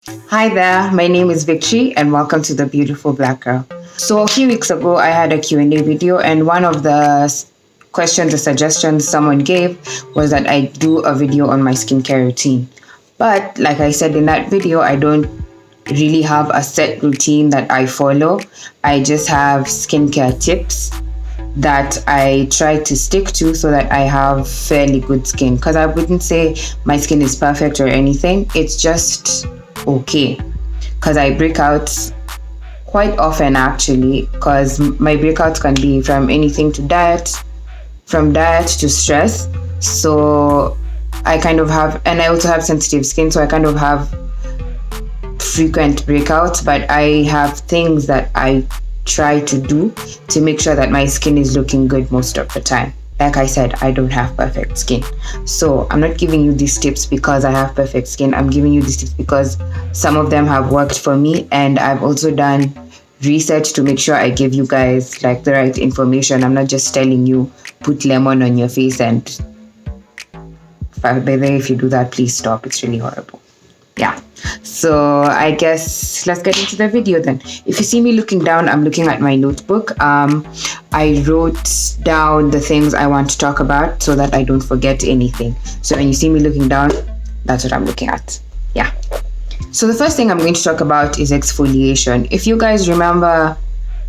Hi there, my name is Victory and welcome to The Beautiful Black Girl. So a few weeks ago, I had a Q&A video and one of the questions or suggestions someone gave was that I do a video on my skincare routine. But like I said in that video, I don't really have a set routine that I follow. I just have skincare tips that I try to stick to so that I have fairly good skin. Because I wouldn't say my skin is perfect or anything. It's just okay. Because I break out quite often actually. Because my breakouts can be from anything to diet, from diet to stress. So I kind of have, and I also have sensitive skin. So I kind of have frequent breakouts, but I have things that I try to do to make sure that my skin is looking good most of the time. Like I said, I don't have perfect skin. So I'm not giving you these tips because I have perfect skin. I'm giving you these tips because some of them have worked for me, and I've also done research to make sure I give you guys like the right information. I'm not just telling you put lemon on your face, and by the way, if you do that, please stop. It's really horrible. Yeah, so I guess let's get into the video then. If you see me looking down, I'm looking at my notebook. I wrote down the things I want to talk about so that I don't forget anything. So when you see me looking down, that's what I'm looking at. Yeah. So the first thing I'm going to talk about is exfoliation. If you guys remember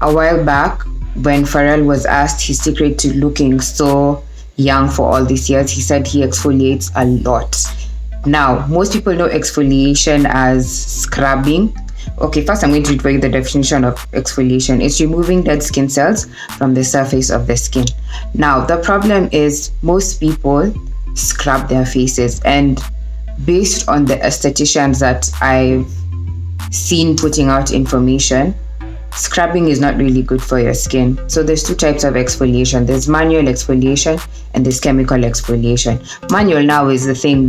a while back when Pharrell was asked his secret to looking so young for all these years, he said he exfoliates a lot. Now, most people know exfoliation as scrubbing. Okay, first I'm going to read for you the definition of exfoliation. It's removing dead skin cells from the surface of the skin. Now, the problem is most people scrub their faces, and based on the estheticians that I've seen putting out information, scrubbing is not really good for your skin. So there's two types of exfoliation. There's manual exfoliation and there's chemical exfoliation. Manual now is the thing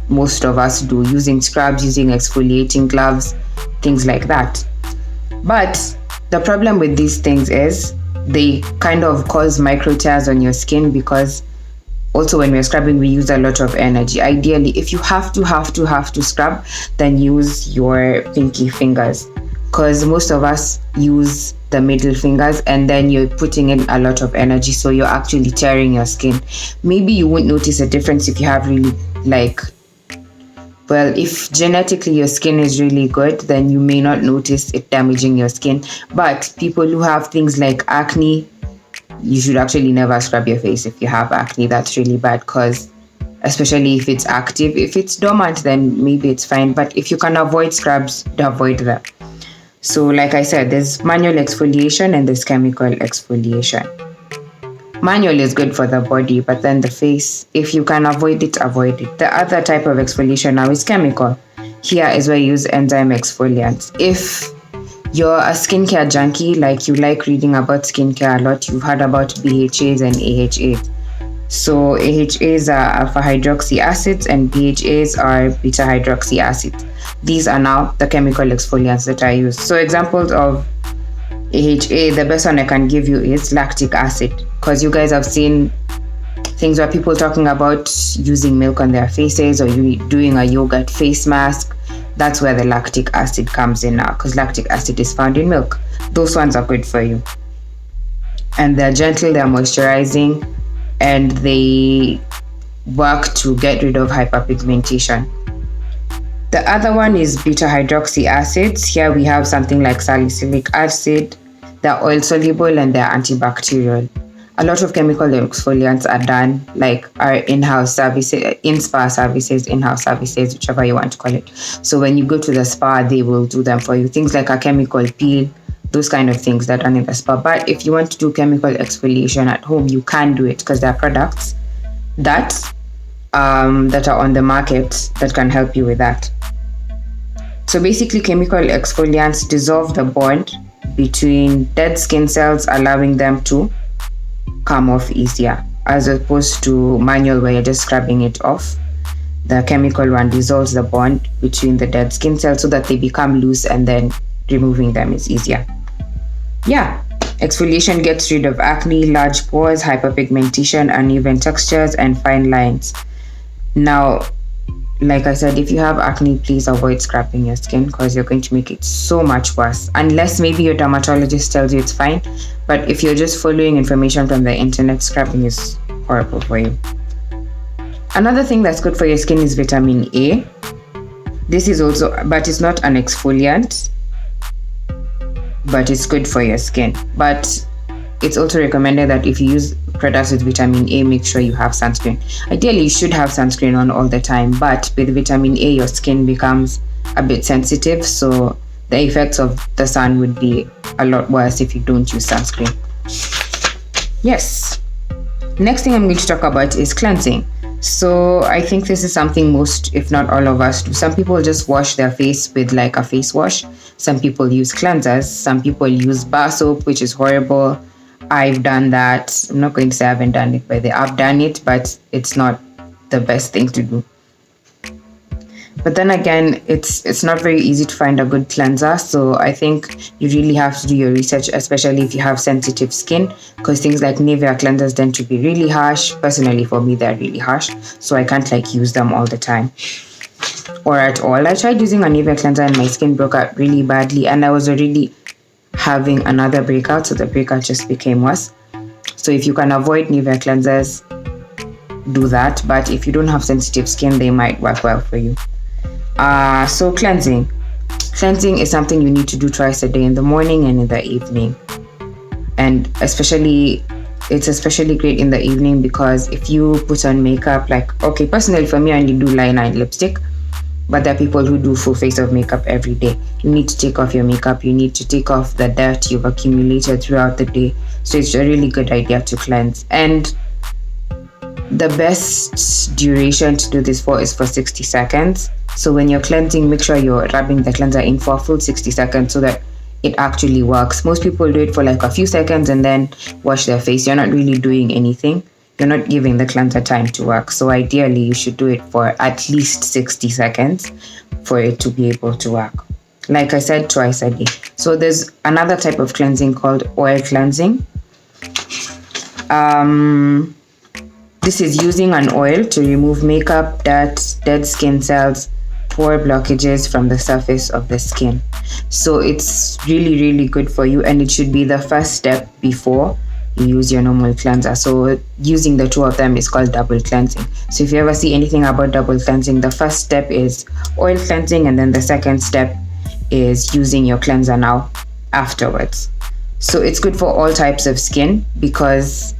most of us do, using scrubs, using exfoliating gloves, things like that. But the problem with these things is they kind of cause micro tears on your skin, because also when we're scrubbing, we use a lot of energy. Ideally, if you have to scrub, then use your pinky fingers, because most of us use the middle fingers, and then you're putting in a lot of energy, so you're actually tearing your skin. Maybe you won't notice a difference if you have really if genetically your skin is really good, then you may not notice it damaging your skin. But people who have things like acne, you should actually never scrub your face if you have acne. That's really bad, because especially if it's active. If it's dormant, then maybe it's fine. But if you can avoid scrubs, avoid them. So like I said, there's manual exfoliation and there's chemical exfoliation. Manual is good for the body, but then the face, if you can avoid it, avoid it. The other type of exfoliation now is chemical. Here is where you use enzyme exfoliants. If you're a skincare junkie, like you like reading about skincare a lot, you've heard about BHAs and AHAs. So AHAs are alpha hydroxy acids and BHAs are beta hydroxy acids. These are now the chemical exfoliants that I use. So examples of AHA, the best one I can give you is lactic acid, because you guys have seen things where people talking about using milk on their faces or you doing a yogurt face mask. That's where the lactic acid comes in now, because lactic acid is found in milk. Those ones are good for you. And they're gentle, they're moisturizing, and they work to get rid of hyperpigmentation. The other one is beta hydroxy acids. Here we have something like salicylic acid. They're oil soluble and they're antibacterial. A lot of chemical exfoliants are done, like our in-house services, in-spa services, in-house services, whichever you want to call it. So when you go to the spa, they will do them for you. Things like a chemical peel, those kind of things that are done in the spa. But if you want to do chemical exfoliation at home, you can do it, because there are products that are on the market that can help you with that. So basically, chemical exfoliants dissolve the bond between dead skin cells, allowing them to come off easier, as opposed to manual where you're just scrubbing it off. The chemical one dissolves the bond between the dead skin cells so that they become loose, and then removing them is easier. Yeah, exfoliation gets rid of acne, large pores, hyperpigmentation, uneven textures, and fine lines. Now, like I said, if you have acne, please avoid scrapping your skin because you're going to make it so much worse. Unless maybe your dermatologist tells you it's fine. But if you're just following information from the internet, scrapping is horrible for you. Another thing that's good for your skin is vitamin A. This is also, but it's not an exfoliant, but it's good for your skin. But it's also recommended that if you use products with vitamin A, make sure you have sunscreen. Ideally, you should have sunscreen on all the time, but with vitamin A, your skin becomes a bit sensitive, so the effects of the sun would be a lot worse if you don't use sunscreen. Yes. Next thing I'm going to talk about is cleansing. So I think this is something most, if not all of us do. Some people just wash their face with like a face wash. Some people use cleansers. Some people use bar soap, which is horrible. I've done that. I'm not going to say I haven't done it, but I've done it, but it's not the best thing to do. But then again, it's not very easy to find a good cleanser. So I think you really have to do your research, especially if you have sensitive skin, because things like Nivea cleansers tend to be really harsh. Personally, for me, they're really harsh. So I can't like use them all the time or at all. I tried using a Nivea cleanser and my skin broke out really badly, and I was already having another breakout, so the breakout just became worse. So if you can avoid Nivea cleansers, do that. But if you don't have sensitive skin, they might work well for you. So cleansing is something you need to do twice a day, in the morning and in the evening. And it's especially great in the evening, because if you put on makeup, like, okay, personally for me, I only do liner and lipstick, but there are people who do full face of makeup every day. You need to take off your makeup. You need to take off the dirt you've accumulated throughout the day. So it's a really good idea to cleanse. And the best duration to do this for is for 60 seconds. So when you're cleansing, make sure you're rubbing the cleanser in for a full 60 seconds so that it actually works. Most people do it for like a few seconds and then wash their face. You're not really doing anything. You're not giving the cleanser time to work. So ideally, you should do it for at least 60 seconds for it to be able to work. Like I said, twice a day. So there's another type of cleansing called oil cleansing. This is using an oil to remove makeup, dirt, dead skin cells, pore blockages from the surface of the skin. So it's really, really good for you, and it should be the first step before you use your normal cleanser. So using the two of them is called double cleansing. So if you ever see anything about double cleansing, the first step is oil cleansing, and then the second step is using your cleanser now afterwards. So it's good for all types of skin, because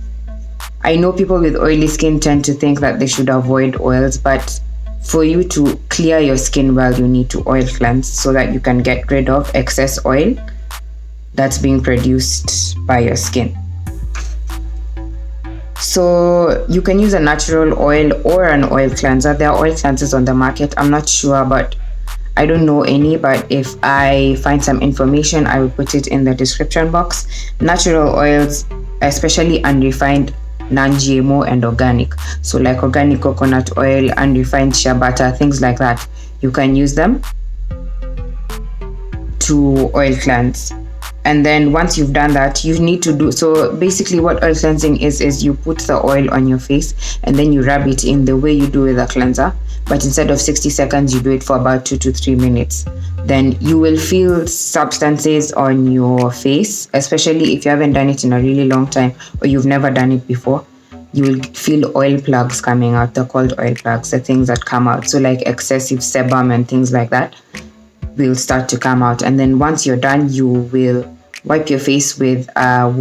I know people with oily skin tend to think that they should avoid oils, but for you to clear your skin well, you need to oil cleanse so that you can get rid of excess oil that's being produced by your skin. So you can use a natural oil or an oil cleanser. There are oil cleansers on the market. I'm not sure, but I don't know any, but if I find some information, I will put it in the description box. Natural oils, especially unrefined, non-GMO and organic. So like organic coconut oil, unrefined shea butter, things like that. You can use them to oil cleanse. And then once you've done that, you need to do, so basically what oil cleansing is you put the oil on your face and then you rub it in the way you do with a cleanser. But instead of 60 seconds, you do it for about 2 to 3 minutes. Then you will feel substances on your face, especially if you haven't done it in a really long time or you've never done it before. You will feel oil plugs coming out. They're called oil plugs, the things that come out. So like excessive sebum and things like that will start to come out. And then once you're done, you will wipe your face with a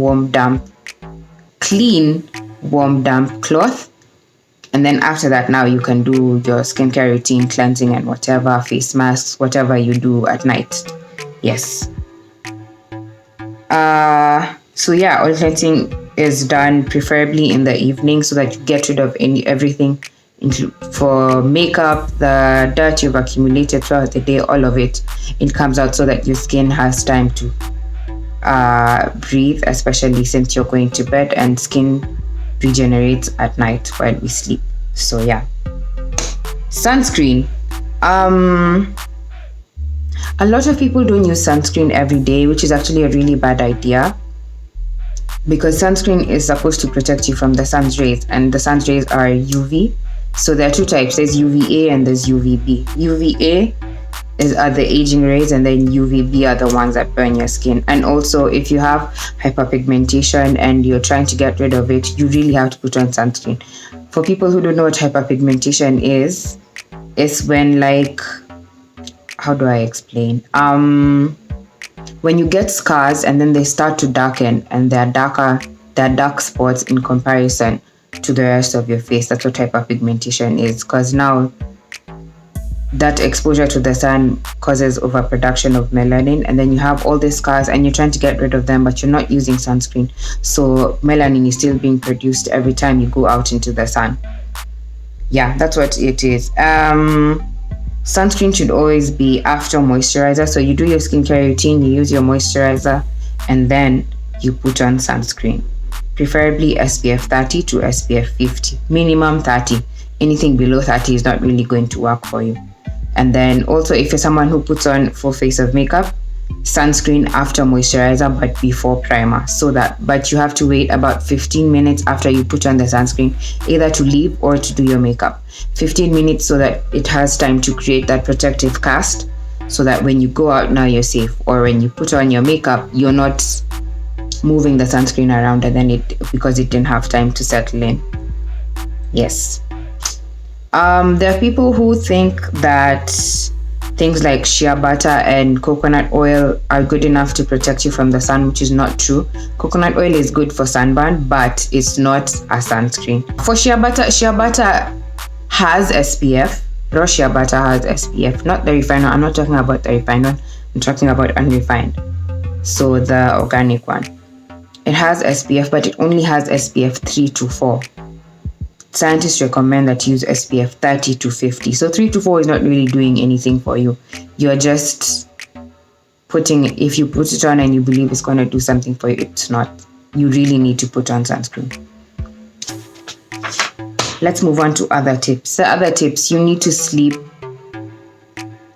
clean, warm, damp cloth. And then after that, now you can do your skincare routine, cleansing and whatever, face masks, whatever you do at night. Yes. So yeah, oil cleansing is done preferably in the evening so that you get rid of everything for makeup, the dirt you've accumulated throughout the day, all of it. It comes out so that your skin has time to breathe, especially since you're going to bed, and skin regenerates at night while we sleep. So yeah. Sunscreen. A lot of people don't use sunscreen every day, which is actually a really bad idea, because sunscreen is supposed to protect you from the sun's rays, and the sun's rays are UV. So there are two types. There's UVA and there's UVB. UVA are the aging rays, and then UVB are the ones that burn your skin. And also, if you have hyperpigmentation and you're trying to get rid of it, you really have to put on sunscreen. For people who don't know what hyperpigmentation is, it's when, like, how do I explain? When you get scars and then they start to darken and they're dark spots in comparison to the rest of your face. That's what hyperpigmentation is, because now that exposure to the sun causes overproduction of melanin, and then you have all these scars and you're trying to get rid of them, but you're not using sunscreen. So melanin is still being produced every time you go out into the sun. Yeah, that's what it is. Sunscreen should always be after moisturizer. So you do your skincare routine, you use your moisturizer, and then you put on sunscreen. Preferably SPF 30 to SPF 50. Minimum 30. Anything below 30 is not really going to work for you. And then also, if you're someone who puts on full face of makeup, sunscreen after moisturizer but before primer. But you have to wait about 15 minutes after you put on the sunscreen, either to leave or to do your makeup. 15 minutes so that it has time to create that protective cast, so that when you go out now you're safe, or when you put on your makeup you're not moving the sunscreen around and then because it didn't have time to settle in. Yes. There are people who think that things like shea butter and coconut oil are good enough to protect you from the sun, which is not true. Coconut oil is good for sunburn, but it's not a sunscreen. For shea butter has SPF. Raw shea butter has SPF, not the refined one. I'm not talking about the refined one. I'm talking about unrefined. So the organic one. It has SPF, but it only has SPF 3 to 4. Scientists recommend that you use SPF 30 to 50. So 3 to 4 is not really doing anything for you. You're just if you put it on and you believe it's going to do something for you, it's not. You really need to put on sunscreen. Let's move on to other tips. The other tips, you need to sleep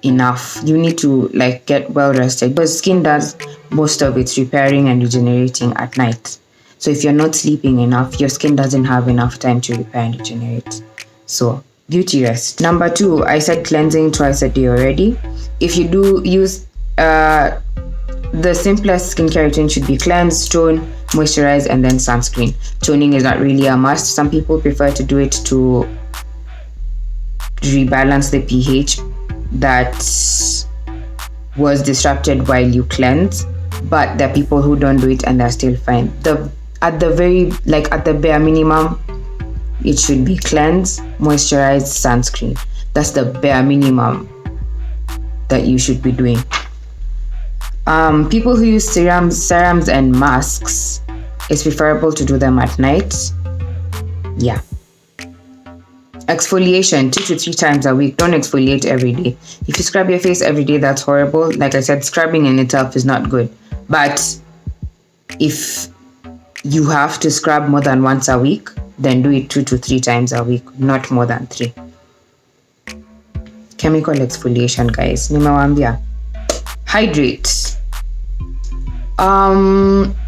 enough. You need to get well rested, but skin does most of its repairing and regenerating at night. So if you're not sleeping enough, your skin doesn't have enough time to repair and regenerate. So beauty rest. Number 2, I said cleansing twice a day already. If you do use the simplest skincare routine should be cleanse, tone, moisturize, and then sunscreen. Toning is not really a must. Some people prefer to do it to rebalance the pH that was disrupted while you cleanse, but there are people who don't do it and they're still fine. At the bare minimum, it should be cleanse, moisturize, sunscreen. That's the bare minimum that you should be doing. People who use serums and masks, it's preferable to do them at night. Yeah. Exfoliation 2 to 3 times a week. Don't exfoliate every day. If you scrub your face every day, that's horrible. Like I said, scrubbing in itself is not good. But if you have to scrub more than once a week, then do it 2 to 3 times a week, not more than 3. Chemical exfoliation, guys. Nimewambia. Hydrate.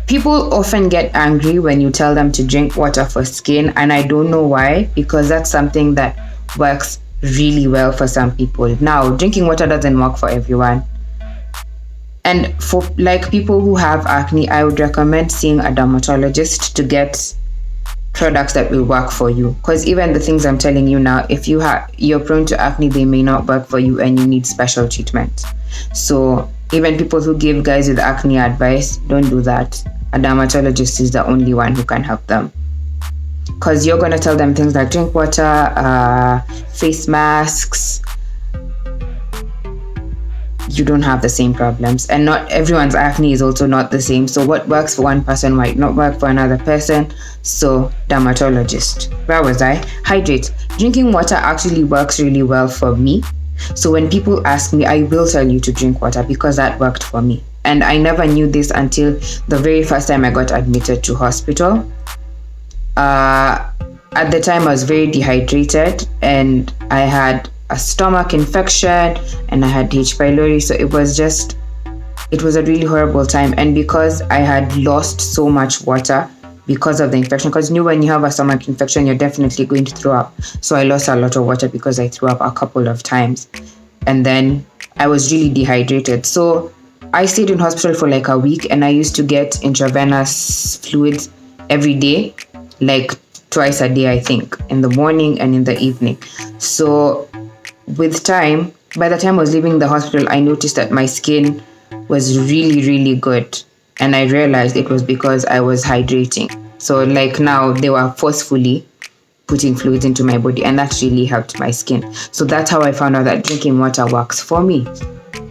People often get angry when you tell them to drink water for skin, and I don't know why, because that's something that works really well for some people. Now, drinking water doesn't work for everyone. And for people who have acne, I would recommend seeing a dermatologist to get products that will work for you. Because even the things I'm telling you now, if you're prone to acne, they may not work for you and you need special treatment. So even people who give guys with acne advice, don't do that. A dermatologist is the only one who can help them. Because you're going to tell them things like drink water, face masks. You don't have the same problems, and not everyone's acne is also not the same. So what works for one person might not work for another person. So dermatologist. Where was I? Hydrate. Drinking water actually works really well for me. So when people ask me, I will tell you to drink water because that worked for me. And I never knew this until the very first time I got admitted to hospital. At the time I was very dehydrated and I had a stomach infection and I had H. pylori. So it was a really horrible time. And because I had lost so much water because of the infection. Because when you have a stomach infection, you're definitely going to throw up. So I lost a lot of water because I threw up a couple of times. And then I was really dehydrated. So I stayed in hospital for like a week, and I used to get intravenous fluids every day, like twice a day, I think, in the morning and in the evening. So with time, by the time I was leaving the hospital, I noticed that my skin was really, really good. And I realized it was because I was hydrating. So like now they were forcefully putting fluids into my body, and that really helped my skin. So that's how I found out that drinking water works for me.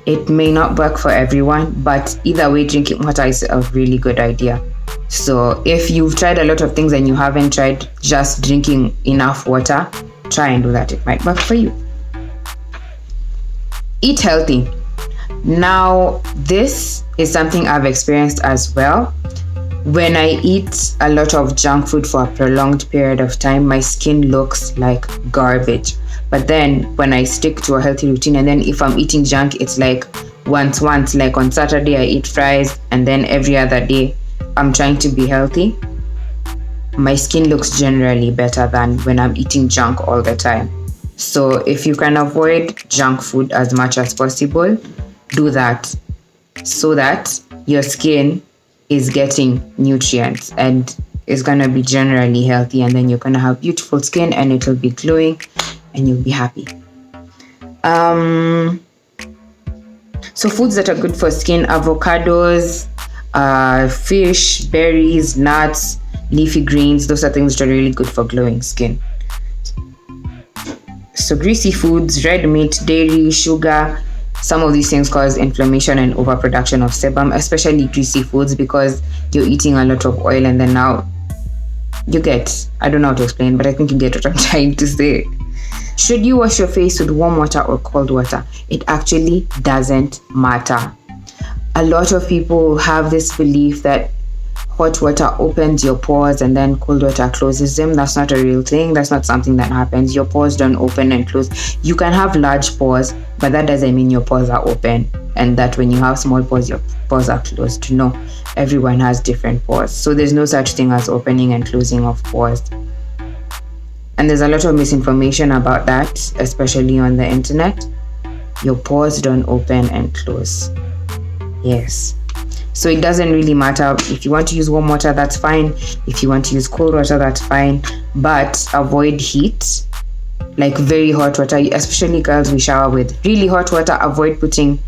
It may not work for everyone, but either way, drinking water is a really good idea. So if you've tried a lot of things and you haven't tried just drinking enough water, try and do that. It might work for you. Eat healthy. Now, this is something I've experienced as well. When I eat a lot of junk food for a prolonged period of time, my skin looks like garbage. But then when I stick to a healthy routine, and then if I'm eating junk, it's like once, like on Saturday I eat fries, and then every other day I'm trying to be healthy, my skin looks generally better than when I'm eating junk all the time. So if you can avoid junk food as much as possible, do that so that your skin is getting nutrients and is going to be generally healthy, and then you're going to have beautiful skin and it will be glowing and you'll be happy. So foods that are good for skin: avocados, fish, berries, nuts, leafy greens. Those are things that are really good for glowing skin. So greasy foods, red meat, dairy, sugar, some of these things cause inflammation and overproduction of sebum, especially greasy foods, because you're eating a lot of oil, and then now you get, I don't know how to explain, but I think you get what I'm trying to say. Should you wash your face with warm water or cold water? It actually doesn't matter. A lot of people have this belief that hot water opens your pores and then cold water closes them. That's not a real thing. That's not something that happens. Your pores don't open and close. You can have large pores, but that doesn't mean your pores are open, and that when you have small pores, your pores are closed. No, everyone has different pores. So there's no such thing as opening and closing of pores. And there's a lot of misinformation about that, especially on the internet. Your pores don't open and close. Yes. So it doesn't really matter. If you want to use warm water, that's fine. If you want to use cold water, that's fine. But avoid heat, like very hot water, especially girls we shower with really hot water. Avoid putting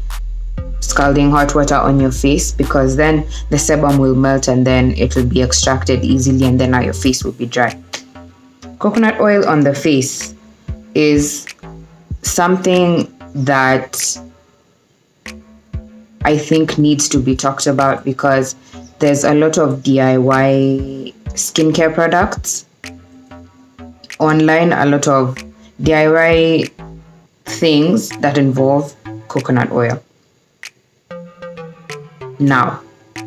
scalding hot water on your face, because then the sebum will melt and then it will be extracted easily, and then now your face will be dry. Coconut oil on the face is something that I think needs to be talked about, because there's a lot of DIY skincare products online, a lot of DIY things that involve coconut oil. Now,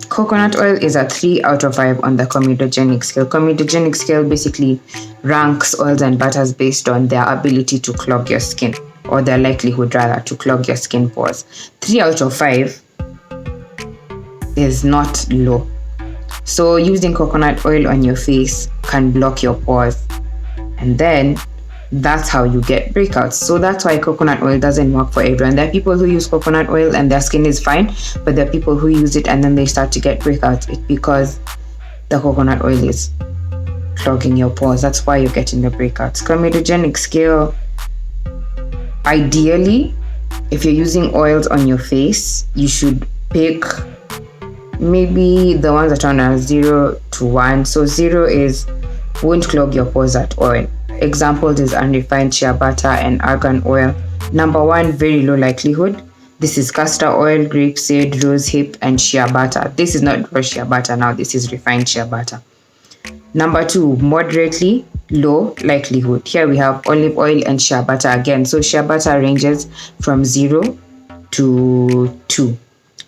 coconut oil is a 3 out of 5 on the comedogenic scale. Comedogenic scale basically ranks oils and butters based on their ability to clog your skin, or their likelihood rather to clog your skin pores. 3 out of 5 is not low. So using coconut oil on your face can block your pores, and then that's how you get breakouts. So that's why coconut oil doesn't work for everyone. There are people who use coconut oil and their skin is fine, but there are people who use it and then they start to get breakouts. It's because the coconut oil is clogging your pores. That's why you're getting the breakouts. Comedogenic scale, ideally, if you're using oils on your face, you should pick maybe the ones that are on a 0 to 1. So 0 is won't clog your pores at all. Examples is unrefined shea butter and argan oil. Number 1, very low likelihood. This is castor oil, grapeseed, rosehip, and shea butter. This is not raw shea butter now. This is refined shea butter. Number 2, moderately low likelihood. Here we have olive oil and shea butter again. So shea butter ranges from 0 to 2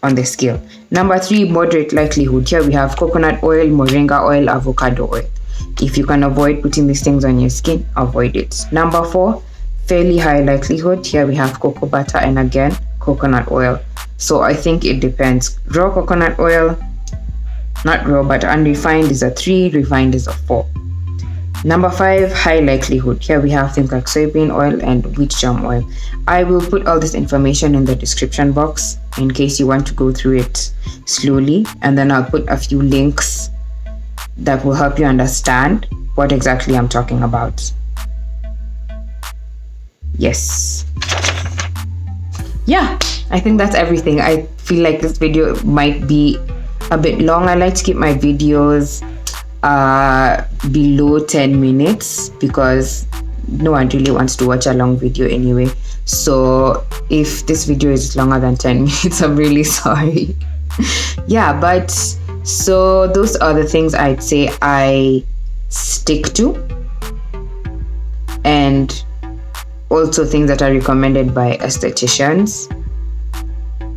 on the scale. Number 3, moderate likelihood. Here we have coconut oil, moringa oil, avocado oil. If you can avoid putting these things on your skin, avoid it. Number 4, fairly high likelihood. Here we have cocoa butter and again coconut oil. So I think it depends. Raw coconut oil, Not raw, but unrefined is a 3, refined is a 4. Number 5, high likelihood. Here we have things like soybean oil and wheat germ oil. I will put all this information in the description box in case you want to go through it slowly, and then I'll put a few links that will help you understand what exactly I'm talking about. Yes. Yeah, I think that's everything. I feel like this video might be a bit long. I like to keep my videos below 10 minutes because no one really wants to watch a long video anyway. So if this video is longer than 10 minutes, I'm really sorry. Yeah, but so those are the things I'd say I stick to, and also things that are recommended by estheticians.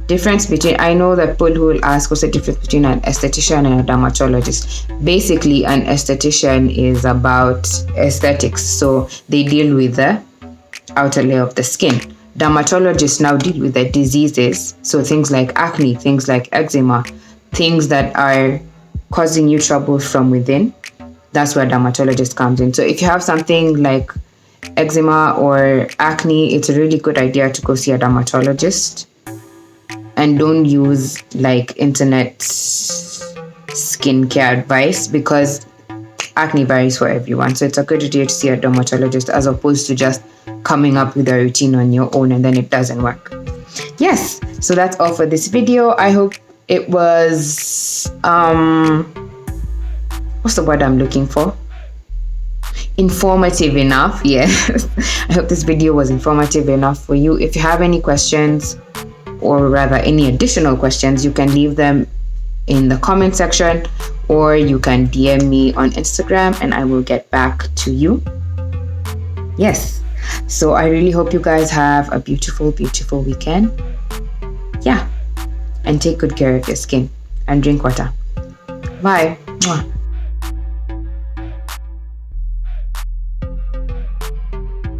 Difference between, I know that people who will ask what's the difference between an esthetician and a dermatologist. Basically, an esthetician is about aesthetics, so they deal with the outer layer of the skin. Dermatologists now deal with the diseases, so things like acne, things like eczema, things that are causing you trouble from within. That's where dermatologist comes in. So if you have something like eczema or acne, it's a really good idea to go see a dermatologist. And don't use like internet skincare advice because acne varies for everyone. So it's a good idea to see a dermatologist as opposed to just coming up with a routine on your own and then it doesn't work. Yes, so that's all for this video. I hope it was what's the word I'm looking for? Informative enough. Yes. I hope this video was informative enough for you. If you have any questions, or rather any additional questions, you can leave them in the comment section, or you can DM me on Instagram and I will get back to you. Yes, so I really hope you guys have a beautiful, beautiful weekend. Yeah, and take good care of your skin and drink water. Bye. Mwah.